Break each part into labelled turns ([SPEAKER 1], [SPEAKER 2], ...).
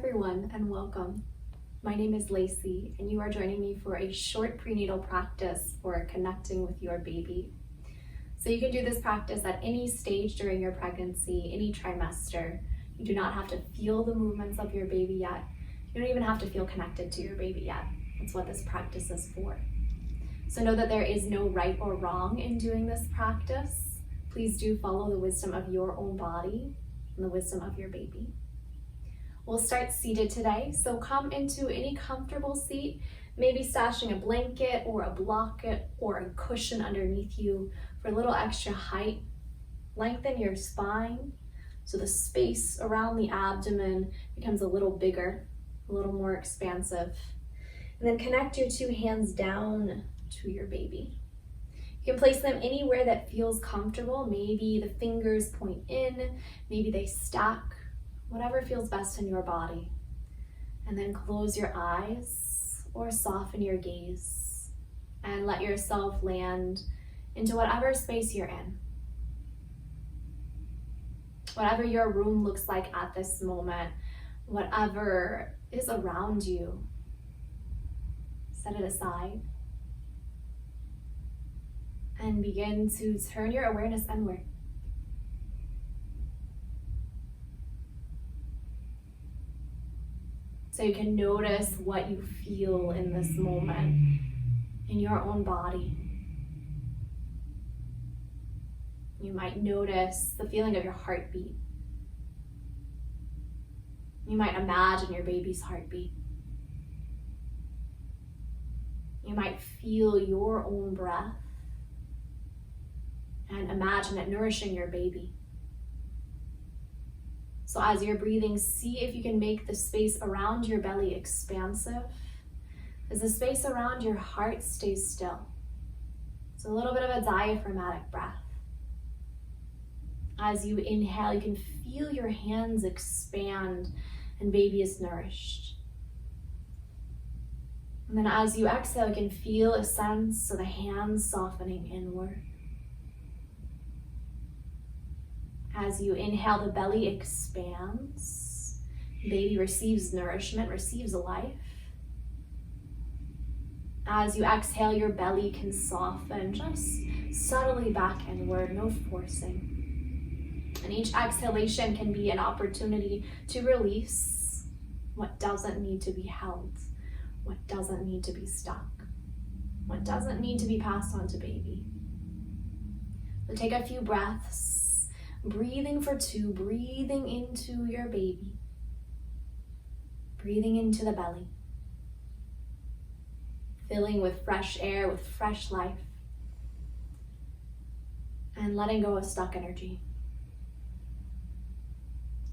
[SPEAKER 1] everyone, and welcome. My name is Lacey, and you are joining me for a short prenatal practice for connecting with your baby. So you can do this practice at any stage during your pregnancy, any trimester. You do not have to feel the movements of your baby yet. You don't even have to feel connected to your baby yet. That's what this practice is for. So know that there is no right or wrong in doing this practice. Please do follow the wisdom of your own body and the wisdom of your baby. We'll start seated today, so come into any comfortable seat, maybe stashing a blanket or a blanket or a cushion underneath you for a little extra height. Lengthen your spine so the space around the abdomen becomes a little bigger, a little more expansive. And then connect your two hands down to your baby. You can place them anywhere that feels comfortable. Maybe the fingers point in, maybe they stack. Whatever feels best in your body. And then close your eyes or soften your gaze and let yourself land into whatever space you're in. Whatever your room looks like at this moment, whatever is around you, set it aside and begin to turn your awareness inward. So you can notice what you feel in this moment in your own body. You might notice the feeling of your heartbeat. You might imagine your baby's heartbeat. You might feel your own breath and imagine it nourishing your baby. So as you're breathing, see if you can make the space around your belly expansive as the space around your heart stays still. So a little bit of a diaphragmatic breath. As you inhale, you can feel your hands expand and baby is nourished. And then as you exhale, you can feel a sense of the hands softening inward. As you inhale, the belly expands. Baby receives nourishment, receives life. As you exhale, your belly can soften just subtly back inward, no forcing. And each exhalation can be an opportunity to release what doesn't need to be held, what doesn't need to be stuck, what doesn't need to be passed on to baby. So take a few breaths. Breathing for two, breathing into your baby, breathing into the belly, filling with fresh air, with fresh life, and letting go of stuck energy.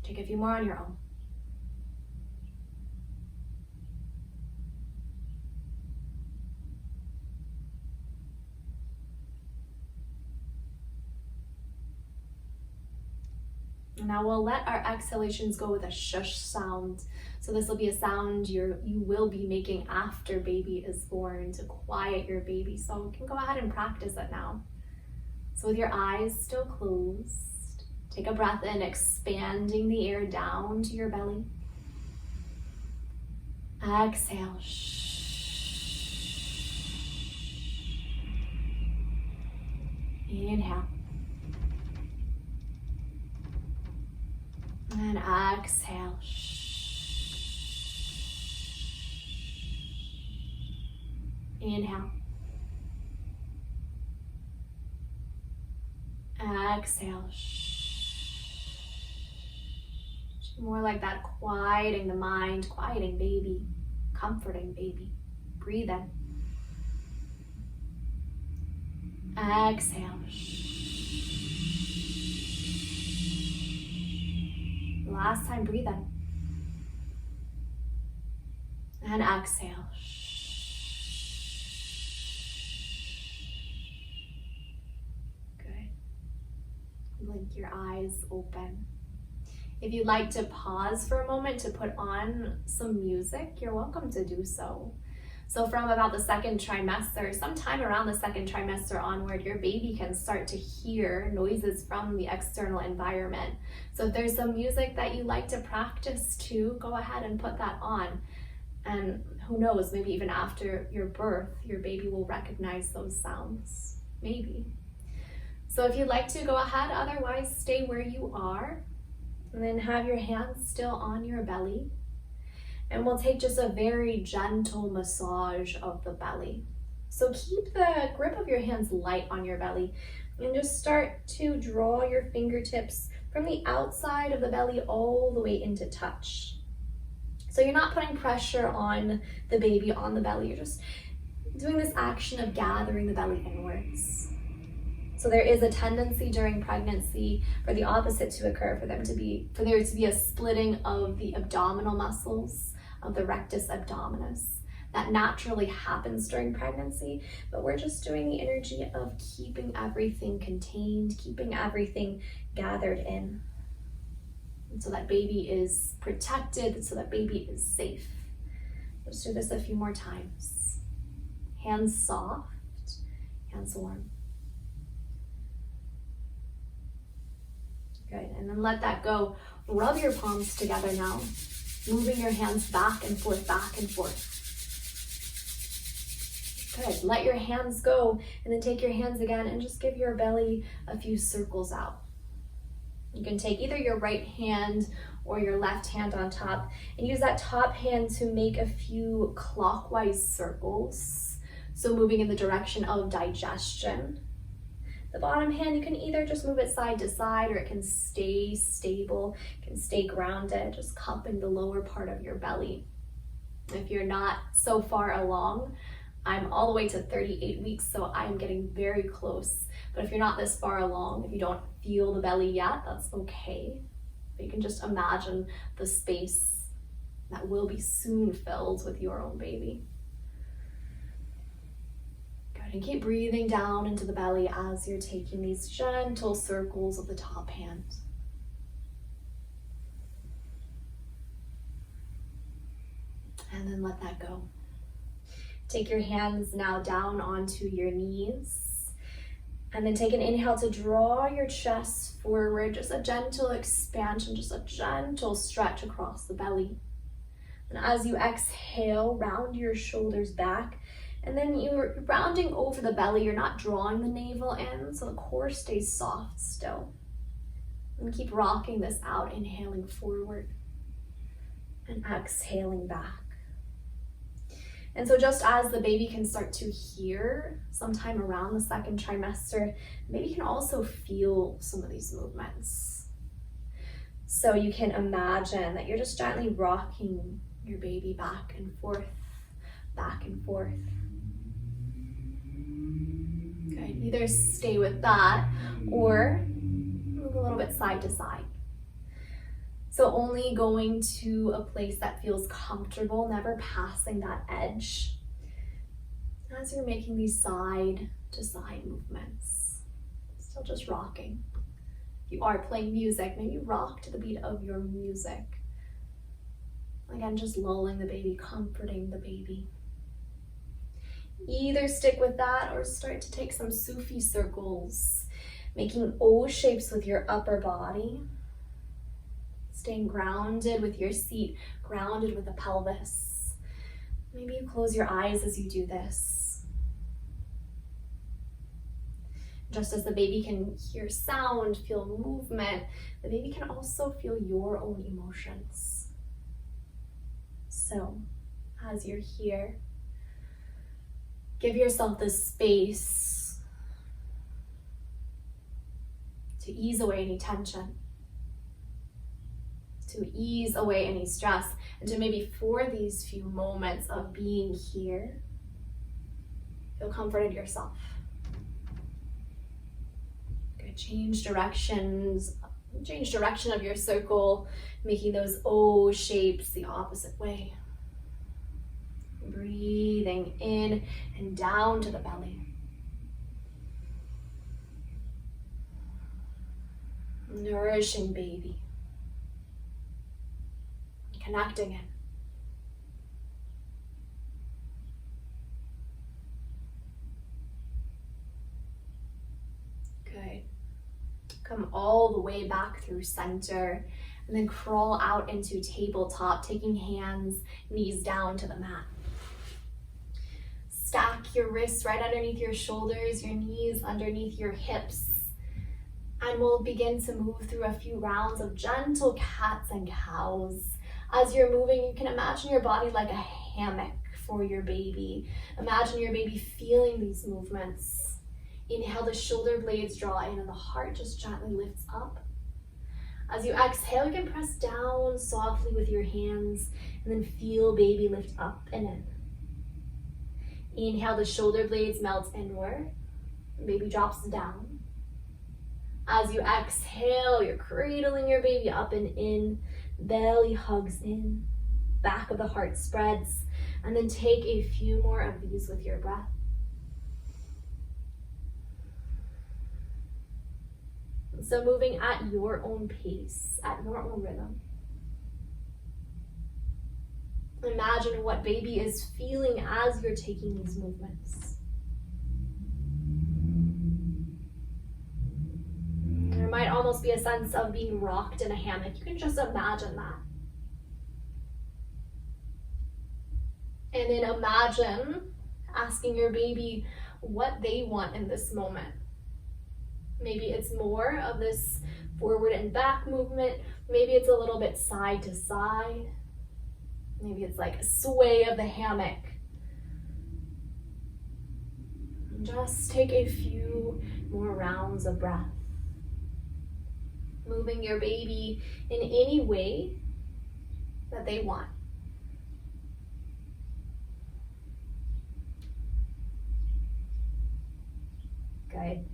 [SPEAKER 1] Take a few more on your own. Now we'll let our exhalations go with a shush sound. So this will be a sound you will be making after baby is born to quiet your baby. So you can go ahead and practice it now. So with your eyes still closed, take a breath in, expanding the air down to your belly. Exhale. Inhale. And exhale. Inhale. Exhale. More like that, quieting the mind, quieting baby, comforting baby. Breathe in. Exhale. Last time, breathe in. And exhale. Good. Blink your eyes open. If you'd like to pause for a moment to put on some music, you're welcome to do so. So from about the second trimester, sometime around the second trimester onward, your baby can start to hear noises from the external environment. So if there's some music that you like to practice to, go ahead and put that on. And who knows, maybe even after your birth, your baby will recognize those sounds, maybe. So if you'd like to, go ahead, otherwise stay where you are. And then have your hands still on your belly. And we'll take just a very gentle massage of the belly. So keep the grip of your hands light on your belly and just start to draw your fingertips from the outside of the belly all the way into touch. So you're not putting pressure on the baby on the belly, you're just doing this action of gathering the belly inwards. So there is a tendency during pregnancy for the opposite to occur, for there to be a splitting of the abdominal muscles, of the rectus abdominis. That naturally happens during pregnancy, but we're just doing the energy of keeping everything contained, keeping everything gathered in. And so that baby is protected, so that baby is safe. Let's do this a few more times. Hands soft, hands warm. Good, and then let that go. Rub your palms together now, moving your hands back and forth, back and forth. Good, let your hands go, and then take your hands again and just give your belly a few circles out. You can take either your right hand or your left hand on top and use that top hand to make a few clockwise circles. So moving in the direction of digestion. The bottom hand, you can either just move it side to side or it can stay stable, it can stay grounded, just cupping the lower part of your belly. If you're not so far along, I'm all the way to 38 weeks, so I'm getting very close. But if you're not this far along, if you don't feel the belly yet, that's okay. But you can just imagine the space that will be soon filled with your own baby. Good, and keep breathing down into the belly as you're taking these gentle circles of the top hand. And then let that go. Take your hands now down onto your knees. And then take an inhale to draw your chest forward, just a gentle expansion, just a gentle stretch across the belly. And as you exhale, round your shoulders back. And then you're rounding over the belly, you're not drawing the navel in, so the core stays soft still. And keep rocking this out, inhaling forward and exhaling back. And so just as the baby can start to hear sometime around the second trimester, the baby can also feel some of these movements. So you can imagine that you're just gently rocking your baby back and forth, back and forth. Good, either stay with that or move a little bit side to side. So only going to a place that feels comfortable, never passing that edge. As you're making these side to side movements, still just rocking. If you are playing music, maybe rock to the beat of your music. Again, just lulling the baby, comforting the baby. Either stick with that or start to take some Sufi circles, making O shapes with your upper body. Staying grounded with your seat, grounded with the pelvis. Maybe you close your eyes as you do this. Just as the baby can hear sound, feel movement, the baby can also feel your own emotions. So, as you're here, give yourself the space to ease away any tension, to ease away any stress, and to maybe for these few moments of being here, feel comforted yourself. Good, change direction of your circle, making those O shapes the opposite way. Breathing in and down to the belly. Nourishing baby. Connecting in. Come all the way back through center, and then crawl out into tabletop, taking hands, knees down to the mat. Stack your wrists right underneath your shoulders, your knees underneath your hips. And we'll begin to move through a few rounds of gentle cats and cows. As you're moving, you can imagine your body like a hammock for your baby. Imagine your baby feeling these movements. Inhale, the shoulder blades draw in and the heart just gently lifts up. As you exhale, you can press down softly with your hands and then feel baby lift up and in. Inhale, the shoulder blades melt inward. Baby drops down. As you exhale, you're cradling your baby up and in. Belly hugs in. Back of the heart spreads. And then take a few more of these with your breath. So moving at your own pace, at your own rhythm. Imagine what baby is feeling as you're taking these movements. There might almost be a sense of being rocked in a hammock. You can just imagine that. And then imagine asking your baby what they want in this moment. Maybe it's more of this forward and back movement. Maybe it's a little bit side to side. Maybe it's like a sway of the hammock. And just take a few more rounds of breath. Moving your baby in any way that they want. Good.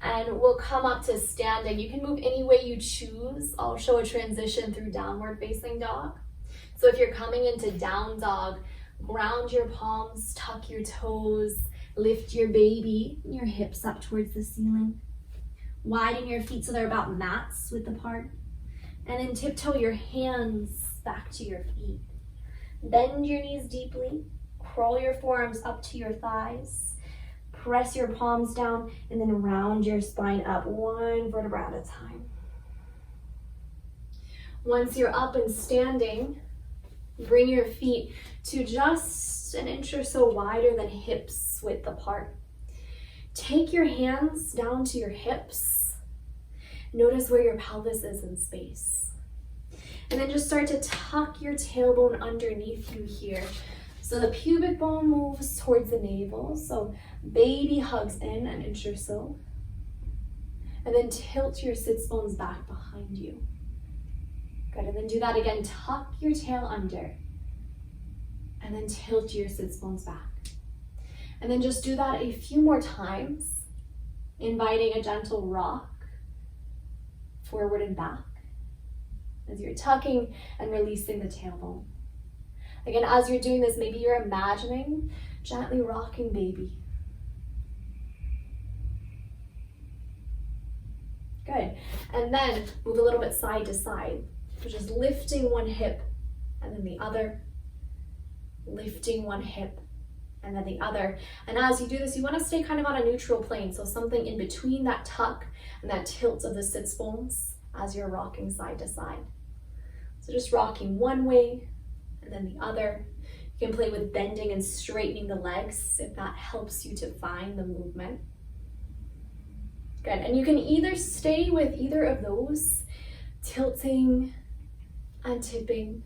[SPEAKER 1] And we'll come up to standing. You can move any way you choose. I'll show a transition through downward facing dog. So if you're coming into down dog, ground your palms, tuck your toes, lift your baby, your hips up towards the ceiling. Widen your feet so they're about mats width apart. And then tiptoe your hands back to your feet. Bend your knees deeply. Crawl your forearms up to your thighs. Press your palms down and then round your spine up one vertebra at a time. Once you're up and standing, bring your feet to just an inch or so wider than hips width apart. Take your hands down to your hips. Notice where your pelvis is in space. And then just start to tuck your tailbone underneath you here. So the pubic bone moves towards the navel. So baby hugs in an inch or so. And then tilt your sits bones back behind you. Good, and then do that again. Tuck your tail under. And then tilt your sits bones back. And then just do that a few more times, inviting a gentle rock forward and back as you're tucking and releasing the tailbone. Again, as you're doing this, maybe you're imagining gently rocking baby. Good. And then move a little bit side to side. So just lifting one hip and then the other. Lifting one hip and then the other. And as you do this, you want to stay kind of on a neutral plane. So something in between that tuck and that tilt of the sits bones as you're rocking side to side. So just rocking one way and then the other. You can play with bending and straightening the legs if that helps you to find the movement. Good, and you can either stay with either of those, tilting and tipping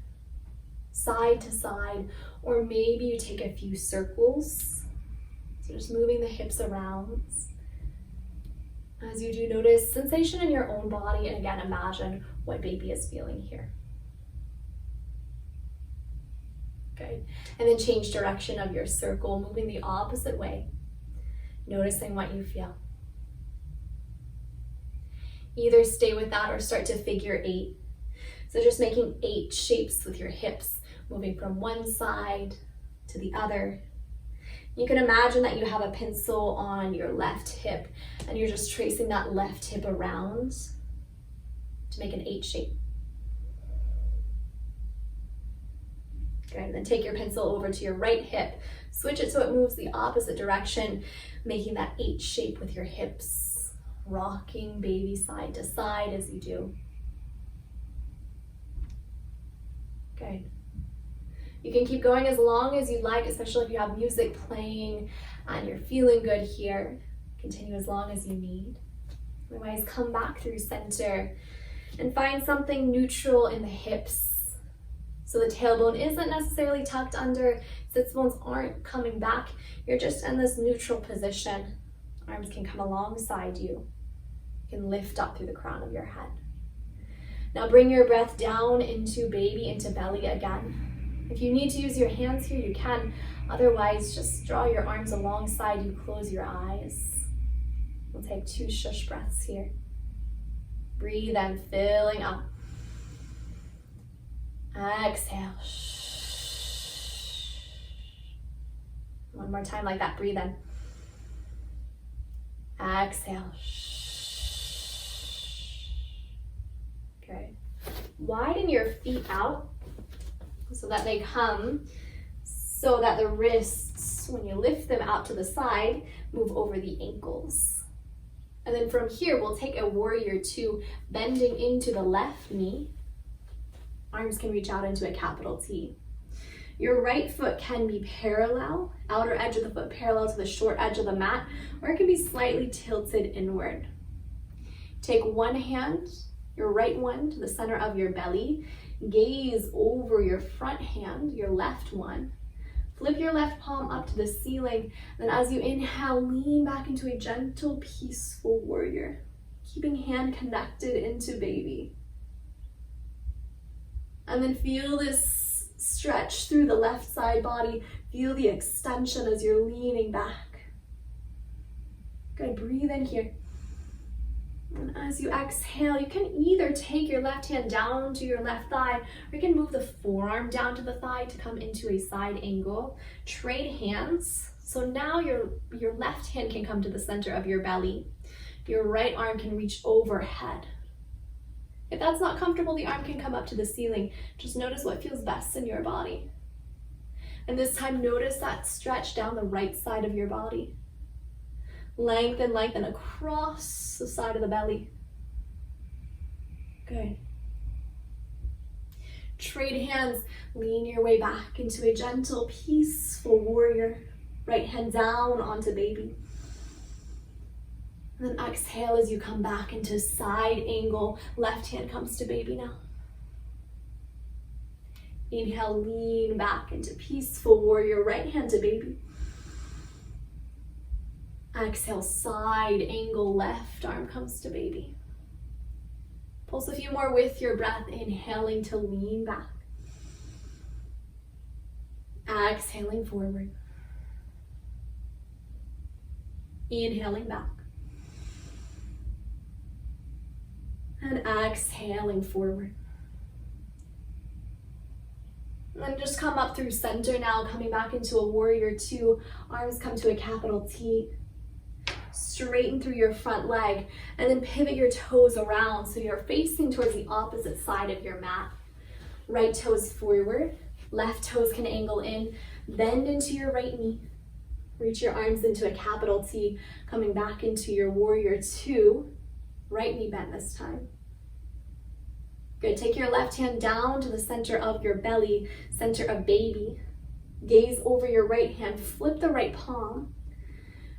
[SPEAKER 1] side to side, or maybe you take a few circles. So just moving the hips around. As you do, notice sensation in your own body, and again, imagine what baby is feeling here. Good, and then change direction of your circle, moving the opposite way, noticing what you feel. Either stay with that or start to figure 8. So just making 8 shapes with your hips, moving from one side to the other. You can imagine that you have a pencil on your left hip and you're just tracing that left hip around to make an 8 shape. Good, and then take your pencil over to your right hip, switch it so it moves the opposite direction, making that 8 shape with your hips. rocking baby side to side as you do. Good. You can keep going as long as you'd like, especially if you have music playing and you're feeling good here. Continue as long as you need. Otherwise, come back through center and find something neutral in the hips. So the tailbone isn't necessarily tucked under, sits bones aren't coming back. You're just in this neutral position. Arms can come alongside you. You can lift up through the crown of your head. Now bring your breath down into baby, into belly again. If you need to use your hands here, you can. Otherwise, just draw your arms alongside you, close your eyes. We'll take 2 shush breaths here. Breathe in, filling up. Exhale. One more time like that, breathe in. Exhale. Good. Widen your feet out so that they come, so that the wrists, when you lift them out to the side, move over the ankles. And then from here, we'll take a warrior 2, bending into the left knee. Arms can reach out into a capital T. Your right foot can be parallel, outer edge of the foot parallel to the short edge of the mat, or it can be slightly tilted inward. Take one hand, your right one, to the center of your belly. Gaze over your front hand, your left one. Flip your left palm up to the ceiling. Then as you inhale, lean back into a gentle, peaceful warrior. Keeping hand connected into baby. And then feel this stretch through the left side body. Feel the extension as you're leaning back. Good, breathe in here. And as you exhale, you can either take your left hand down to your left thigh, or you can move the forearm down to the thigh to come into a side angle. Trade hands. So now your left hand can come to the center of your belly. Your right arm can reach overhead. If that's not comfortable, the arm can come up to the ceiling. Just notice what feels best in your body. And this time, notice that stretch down the right side of your body. Lengthen, lengthen across the side of the belly. Good. Trade hands, lean your way back into a gentle, peaceful warrior. Right hand down onto baby. And then exhale as you come back into side angle. Left hand comes to baby now. Inhale, lean back into peaceful warrior. Right hand to baby. Exhale, side angle, left arm comes to baby. Pulse a few more with your breath, inhaling to lean back. Exhaling forward. Inhaling back. And exhaling forward. And then just come up through center now, coming back into a warrior 2. Arms come to a capital T. Straighten through your front leg and then pivot your toes around so you're facing towards the opposite side of your mat. Right toes forward, left toes can angle in, bend into your right knee. Reach your arms into a capital T, coming back into your warrior 2. Right knee bent this time. Good, take your left hand down to the center of your belly, center of baby. Gaze over your right hand, flip the right palm.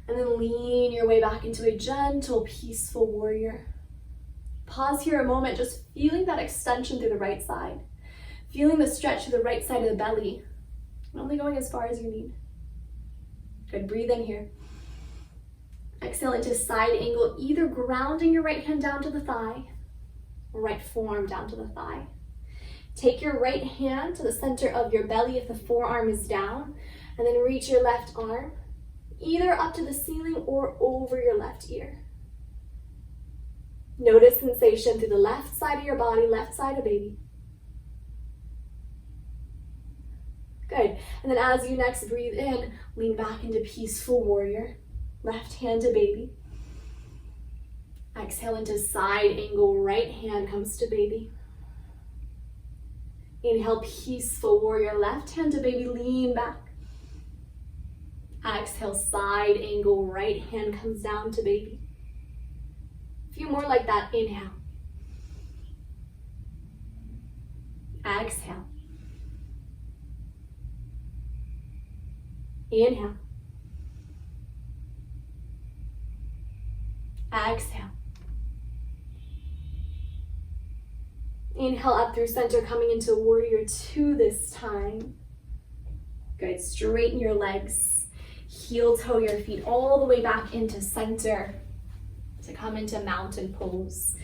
[SPEAKER 1] And then lean your way back into a gentle, peaceful warrior. Pause here a moment, just feeling that extension through the right side. Feeling the stretch through the right side of the belly. Only going as far as you need. Good, breathe in here. Exhale into side angle, either grounding your right hand down to the thigh, or right forearm down to the thigh. Take your right hand to the center of your belly if the forearm is down, and then reach your left arm either up to the ceiling or over your left ear. Notice sensation through the left side of your body, left side of baby. Good. And then as you next breathe in, lean back into peaceful warrior. Left hand to baby. Exhale into side angle, right hand comes to baby. Inhale, peaceful warrior, left hand to baby, lean back. Exhale, side angle, right hand comes down to baby. A few more like that. Inhale. Exhale. Inhale. Exhale. Inhale up through center, coming into warrior two this time. Good. Straighten your legs. Heel toe your feet all the way back into center to come into mountain pose.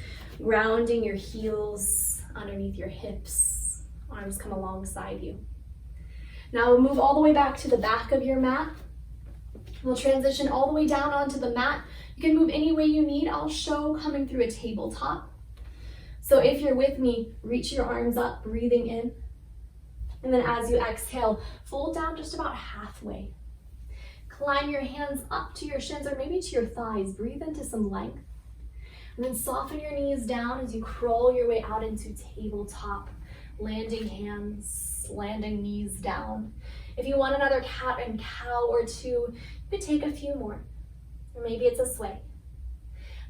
[SPEAKER 1] Grounding your heels underneath your hips. Arms come alongside you. Now we'll move all the way back to the back of your mat. We'll transition all the way down onto the mat. You can move any way you need. I'll show coming through a tabletop. So if you're with me, reach your arms up, breathing in. And then as you exhale, fold down just about halfway. Climb your hands up to your shins or maybe to your thighs. Breathe into some length. And then soften your knees down as you crawl your way out into tabletop. Landing hands, landing knees down. If you want another cat and cow or two, you could take a few more. Or maybe it's a sway.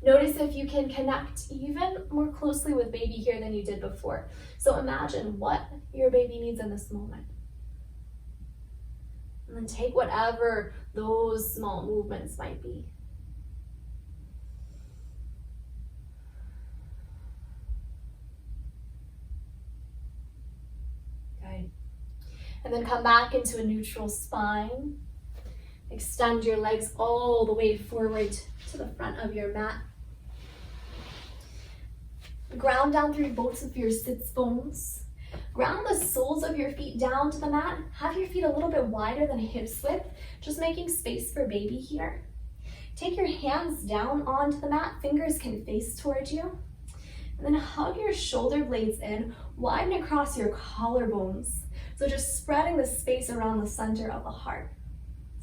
[SPEAKER 1] Notice if you can connect even more closely with baby here than you did before. So imagine what your baby needs in this moment. And then take whatever those small movements might be. Good. And then come back into a neutral spine. Extend your legs all the way forward to the front of your mat. Ground down through both of your sits bones. Ground the soles of your feet down to the mat. Have your feet a little bit wider than hips width, just making space for baby here. Take your hands down onto the mat. Fingers can face towards you. And then hug your shoulder blades in, widen across your collarbones. So just spreading the space around the center of the heart.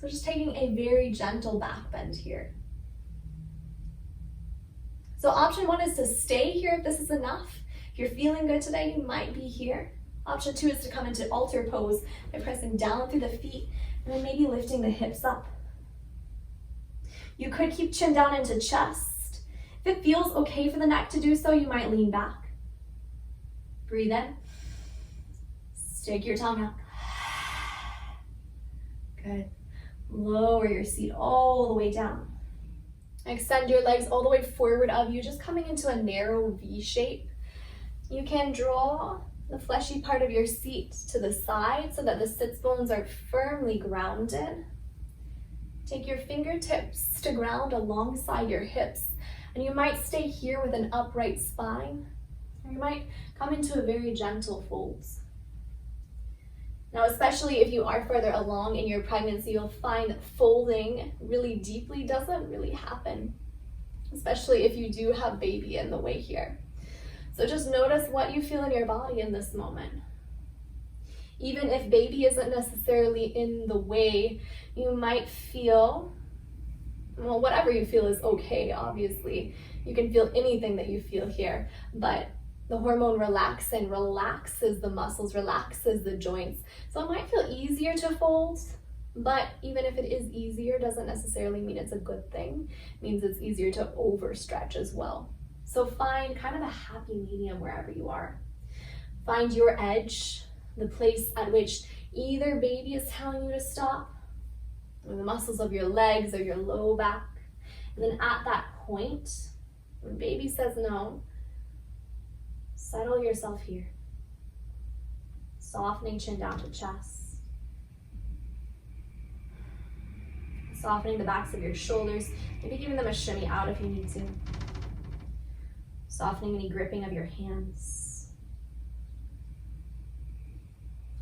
[SPEAKER 1] So just taking a very gentle back bend here. So option one is to stay here if this is enough. If you're feeling good today, you might be here. Option two is to come into altar pose by pressing down through the feet and then maybe lifting the hips up. You could keep chin down into chest. If it feels okay for the neck to do so, you might lean back. Breathe in. Stick your tongue out. Good. Lower your seat all the way down. Extend your legs all the way forward of you, just coming into a narrow V shape. You can draw the fleshy part of your seat to the side so that the sits bones are firmly grounded. Take your fingertips to ground alongside your hips, and you might stay here with an upright spine, or you might come into a very gentle fold. Now, especially if you are further along in your pregnancy, you'll find that folding really deeply doesn't really happen, especially if you do have baby in the way here. So just notice what you feel in your body in this moment. Even if baby isn't necessarily in the way, you might feel, well, whatever you feel is okay, obviously. You can feel anything that you feel here, but the hormone relaxin relaxes the muscles, relaxes the joints. So it might feel easier to fold, but even if it is easier, doesn't necessarily mean it's a good thing. It means it's easier to overstretch as well. So find kind of a happy medium wherever you are. Find your edge, the place at which either baby is telling you to stop, or the muscles of your legs or your low back. And then at that point, when baby says no, settle yourself here. Softening chin down to chest. Softening the backs of your shoulders. Maybe giving them a shimmy out if you need to. Softening any gripping of your hands.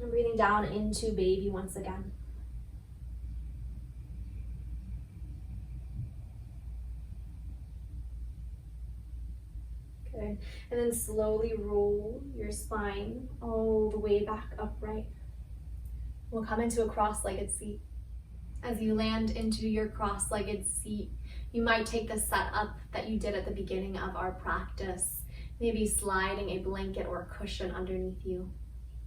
[SPEAKER 1] And breathing down into baby once again. Good. And then slowly roll your spine all the way back upright. We'll come into a cross-legged seat. As you land into your cross-legged seat, you might take the setup that you did at the beginning of our practice, maybe sliding a blanket or a cushion underneath you.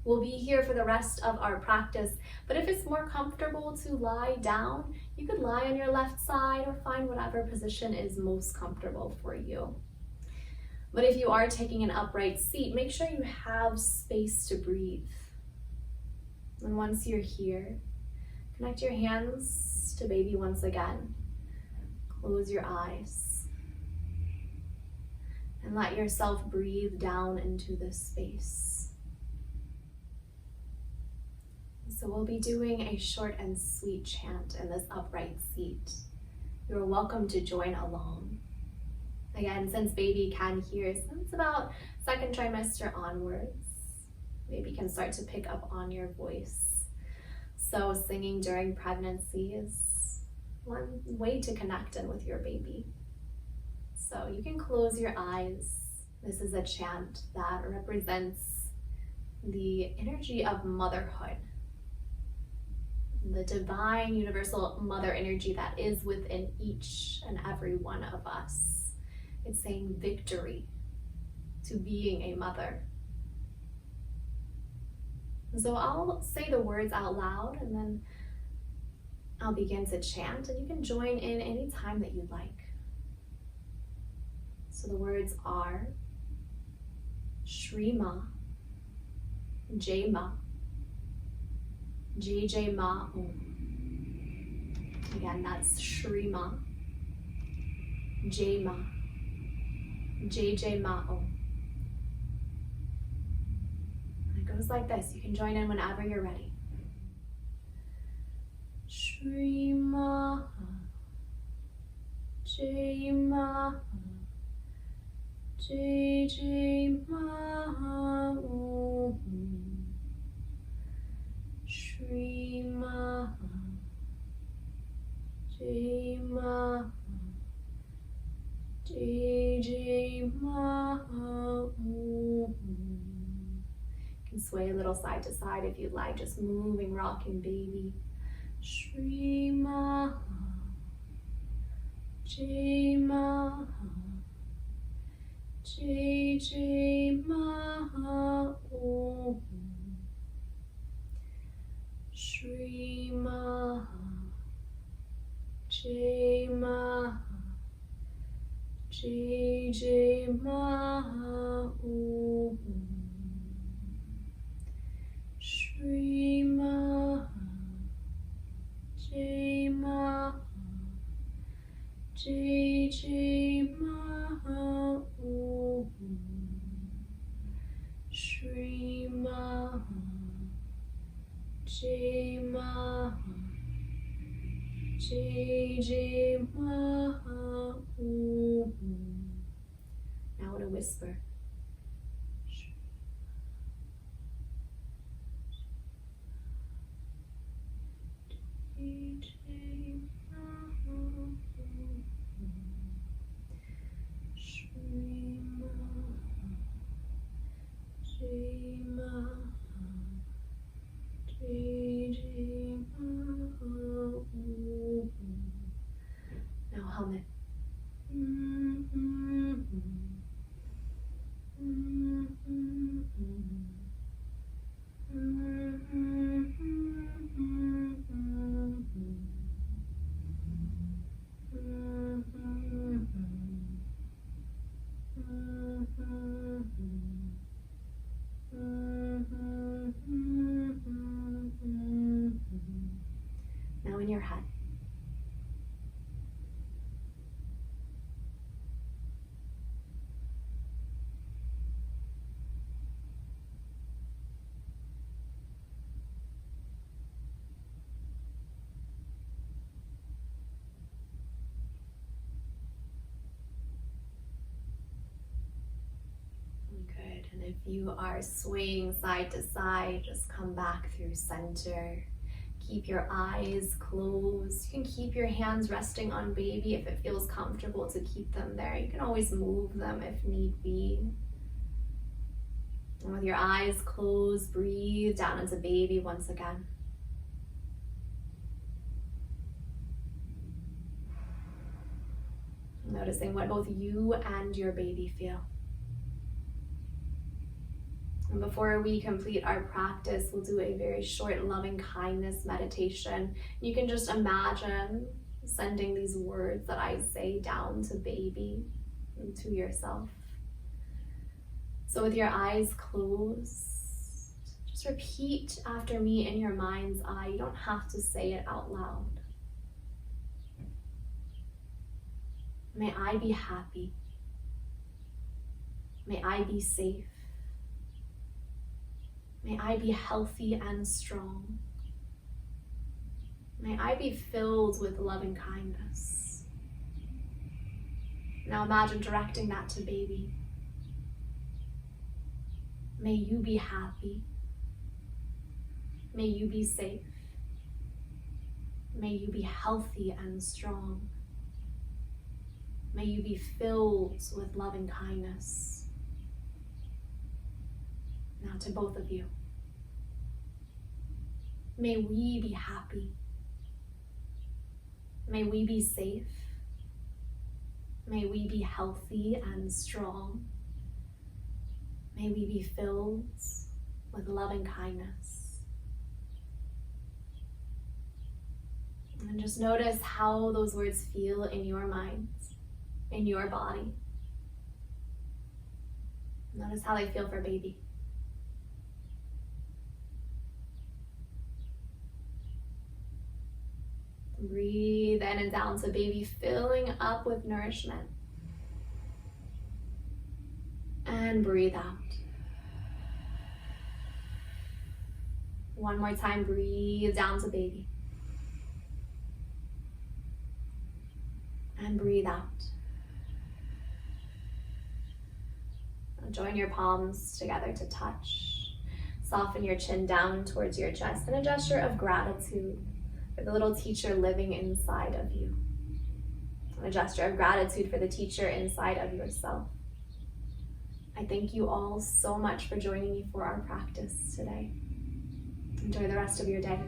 [SPEAKER 1] We'll be here for the rest of our practice, but if it's more comfortable to lie down, you could lie on your left side or find whatever position is most comfortable for you. But if you are taking an upright seat, make sure you have space to breathe. And once you're here, connect your hands to baby once again. Close your eyes. And let yourself breathe down into this space. So we'll be doing a short and sweet chant in this upright seat. You're welcome to join along. Again, since baby can hear, since about second trimester onwards, baby can start to pick up on your voice. So singing during pregnancy is one way to connect in with your baby. So you can close your eyes. This is a chant that represents the energy of motherhood, the divine universal mother energy that is within each and every one of us. It's saying victory to being a mother. So I'll say the words out loud and then I'll begin to chant, and you can join in any time that you'd like. So the words are Shri Ma, Jai Ma, Jai Jai Ma Om. Again, that's Shri Ma, Jai Ma, Jai Jai Ma Om. And it goes like this. You can join in whenever you're ready. Shri Ma, Jai Ma, Jai Jai Ma Om. Shri Ma, Jai Ma, Jai Jai Ma Om. You can sway a little side to side if you'd like, just moving, rocking baby. Shri Ma, Jai Ma, Jai Jai Ma Om. Shri Ma, Jai Ma, Jai Jai Ma Om. Shri Ma, Jai Ma, Jai Jai Ma Om. Shri Ma, Jai Ma, Jai Jai Ma Om. Now in a whisper. Jai Jai Ma Om. Shri Ma, Jai Ma, Jai Jai Ma Om. Now hum it. Now in your head. Good. And if you are swaying side to side, just come back through center. Keep your eyes closed. You can keep your hands resting on baby if it feels comfortable to keep them there. You can always move them if need be. And with your eyes closed, breathe down into baby once again. Noticing what both you and your baby feel. And before we complete our practice, we'll do a very short loving kindness meditation. You can just imagine sending these words that I say down to baby and to yourself. So with your eyes closed, just repeat after me in your mind's eye. You don't have to say it out loud. May I be happy. May I be safe. May I be healthy and strong. May I be filled with love and kindness. Now imagine directing that to baby. May you be happy. May you be safe. May you be healthy and strong. May you be filled with love and kindness. Now to both of you. May we be happy. May we be safe. May we be healthy and strong. May we be filled with love and kindness. And just notice how those words feel in your minds, in your body. Notice how they feel for baby. Breathe in and down to baby, filling up with nourishment. And breathe out. One more time, breathe down to baby. And breathe out. Now join your palms together to touch. Soften your chin down towards your chest in a gesture of gratitude for the little teacher living inside of you. And a gesture of gratitude for the teacher inside of yourself. I thank you all so much for joining me for our practice today. Enjoy the rest of your day.